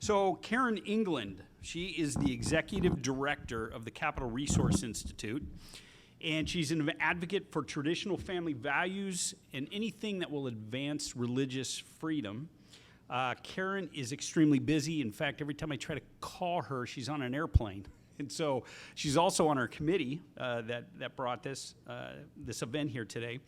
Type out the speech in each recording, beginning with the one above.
So Karen England, she is the executive director of the Capital Resource Institute, and she's an advocate for traditional family values and anything that will advance religious freedom. Karen is extremely busy. In fact, every time I try to call her, she's on an airplane. And so she's also on our committee that brought this event here today.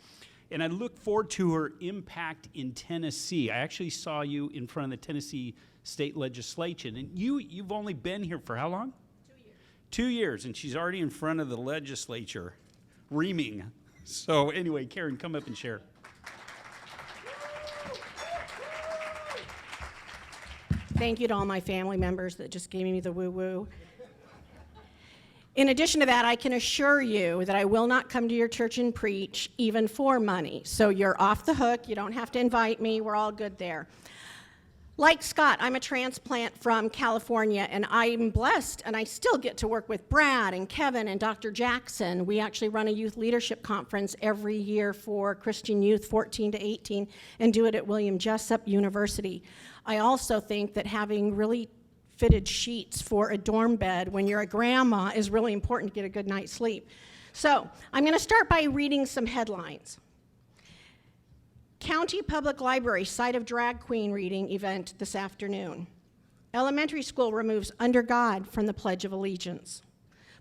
And I look forward to her impact in Tennessee. I actually saw you in front of the Tennessee State Legislature. And you've only been here for how long? 2 years. 2 years, and she's already in front of the legislature, reaming. So anyway, Karen, come up and share. Thank you to all my family members that just gave me the woo-woo. In addition to that, I can assure you that I will not come to your church and preach even for money. So you're off the hook. You don't have to invite me. We're all good there. Like Scott, I'm a transplant from California, and I'm blessed, and I still get to work with Brad and Kevin and Dr. Jackson. We actually run a youth leadership conference every year for Christian youth 14 to 18 and do it at William Jessup University. I also think that having really fitted sheets for a dorm bed when you're a grandma is really important to get a good night's sleep. So I'm going to start by reading some headlines. County Public Library site of drag queen reading event this afternoon. Elementary school removes Under God from the Pledge of Allegiance.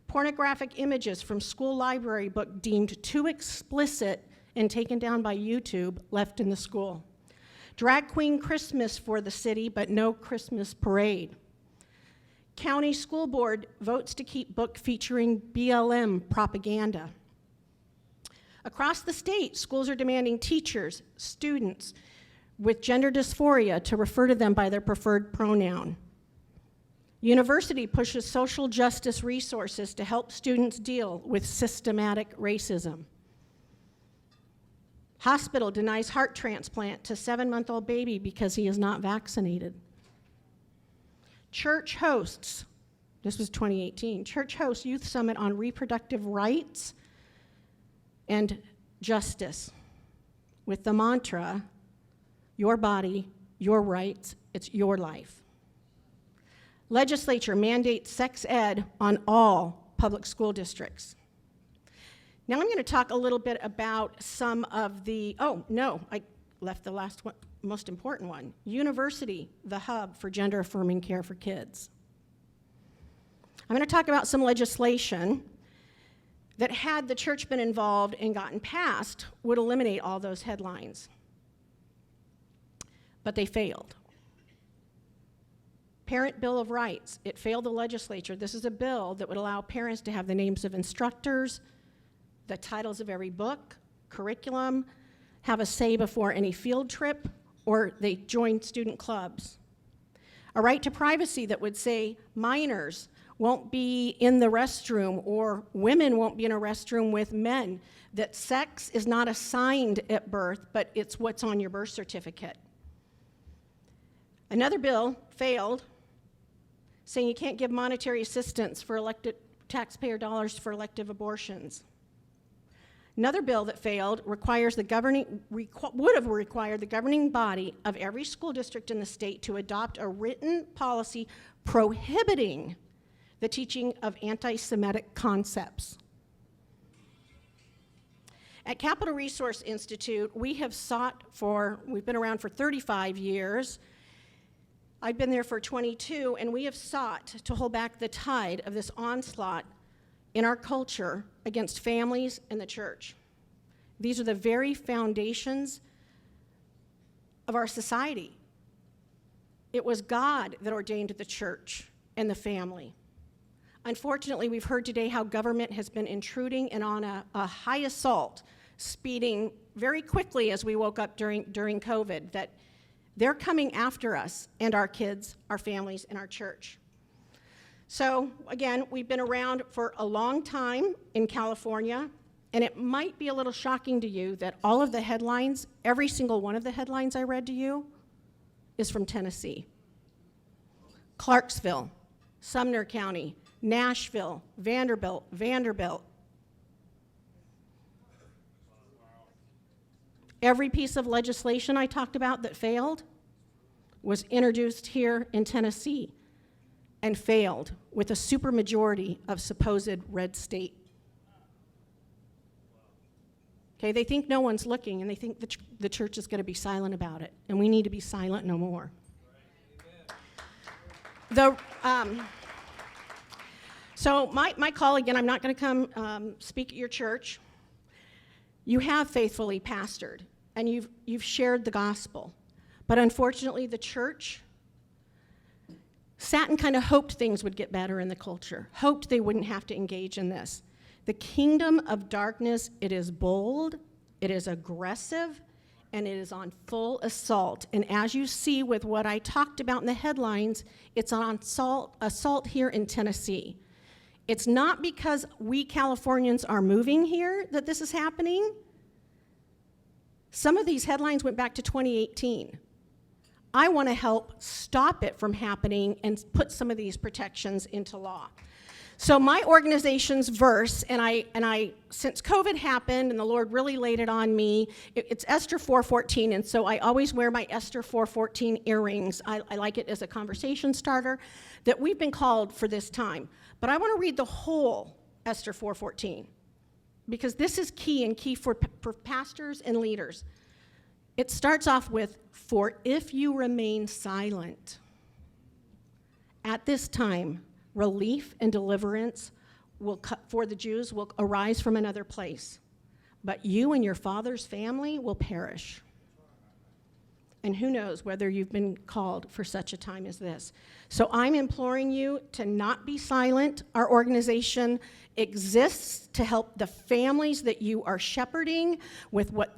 Pornographic images from school library book deemed too explicit and taken down by YouTube left in the school. Drag queen Christmas for the city, but no Christmas parade. County School Board votes to keep book featuring BLM propaganda. Across the state, schools are demanding teachers, students with gender dysphoria to refer to them by their preferred pronoun. University pushes social justice resources to help students deal with systematic racism. Hospital denies heart transplant to 7-month-old baby because he is not vaccinated. Church hosts, this was 2018, church hosts Youth Summit on reproductive rights and justice with the mantra, your body, your rights, it's your life. Legislature mandates sex ed on all public school districts. Now I'm going to talk a little bit about some of the, oh no, I left the last one, most important one. University, the hub for gender affirming care for kids. I'm going to talk about some legislation that had the church been involved and gotten passed would eliminate all those headlines. But they failed. Parent Bill of Rights, it failed the legislature. This is a bill that would allow parents to have the names of instructors, the titles of every book, curriculum, have a say before any field trip, or they join student clubs. A right to privacy that would say minors won't be in the restroom or women won't be in a restroom with men, that sex is not assigned at birth, but it's what's on your birth certificate. Another bill failed, saying you can't give monetary assistance for elected taxpayer dollars for elective abortions. Another bill that failed requires the would have required the governing body of every school district in the state to adopt a written policy prohibiting the teaching of anti-Semitic concepts. At Capital Resource Institute, we've been around for 35 years. I've been there for 22, and we have sought to hold back the tide of this onslaught in our culture against families and the church. These are the very foundations of our society. It was God that ordained the church and the family. Unfortunately, we've heard today how government has been intruding and on a high assault, speeding very quickly as we woke up during COVID, that they're coming after us and our kids, our families, and our church. So again, we've been around for a long time in California, and it might be a little shocking to you that all of the headlines, every single one of the headlines I read to you, is from Tennessee. Clarksville, Sumner County, Nashville, Vanderbilt. Every piece of legislation I talked about that failed was introduced here in Tennessee and failed with a supermajority of supposed red state. Okay, they think no one's looking, and they think the church is going to be silent about it, and we need to be silent no more. So my colleague, and I'm not going to come speak at your church, you have faithfully pastored, and you've shared the gospel. But unfortunately, the church sat and kind of hoped things would get better in the culture, hoped they wouldn't have to engage in this. The kingdom of darkness, it is bold, it is aggressive, and it is on full assault. And as you see with what I talked about in the headlines, it's on assault here in Tennessee. It's not because we Californians are moving here that this is happening. Some of these headlines went back to 2018. I want to help stop it from happening and put some of these protections into law. So my organization's verse, and I since COVID happened and the Lord really laid it on me, it's Esther 4:14, and so I always wear my Esther 4:14 earrings. I like it as a conversation starter, that we've been called for this time. But I want to read the whole Esther 4:14, because this is key for pastors and leaders. It starts off with, "For if you remain silent at this time, relief and deliverance for the Jews will arise from another place, but you and your father's family will perish." And who knows whether you've been called for such a time as this. So I'm imploring you to not be silent. Our organization exists to help the families that you are shepherding with what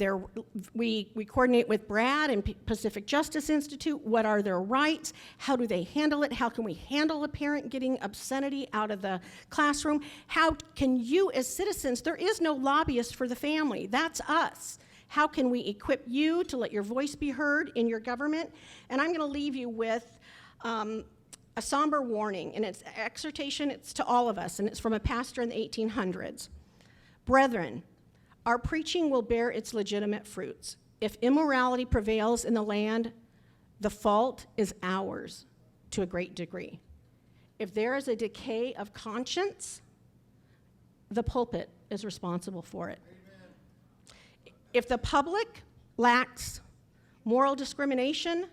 we coordinate with Brad and Pacific Justice Institute. What are their rights? How do they handle it? How can we handle a parent getting obscenity out of the classroom? How can you as citizens, there is no lobbyist for the family. That's us. How can we equip you to let your voice be heard in your government? And I'm going to leave you with a somber warning, and it's exhortation, it's to all of us, and it's from a pastor in the 1800s. "Brethren, our preaching will bear its legitimate fruits. If immorality prevails in the land, the fault is ours to a great degree. If there is a decay of conscience, the pulpit is responsible for it. If the public lacks moral discrimination,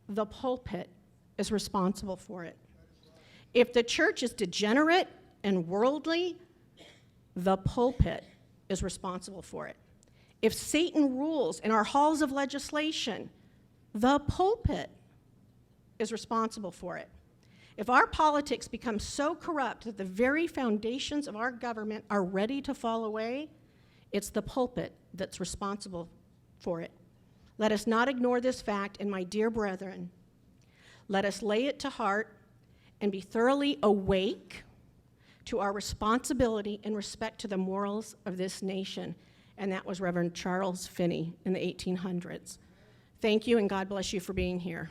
the pulpit is responsible for it. If the church is degenerate and worldly, the pulpit is responsible for it. If Satan rules in our halls of legislation, the pulpit is responsible for it. If our politics become so corrupt that the very foundations of our government are ready to fall away, it's the pulpit that's responsible for it. Let us not ignore this fact, and my dear brethren, let us lay it to heart and be thoroughly awake to our responsibility in respect to the morals of this nation. And that was Reverend Charles Finney in the 1800s. Thank you, and God bless you for being here.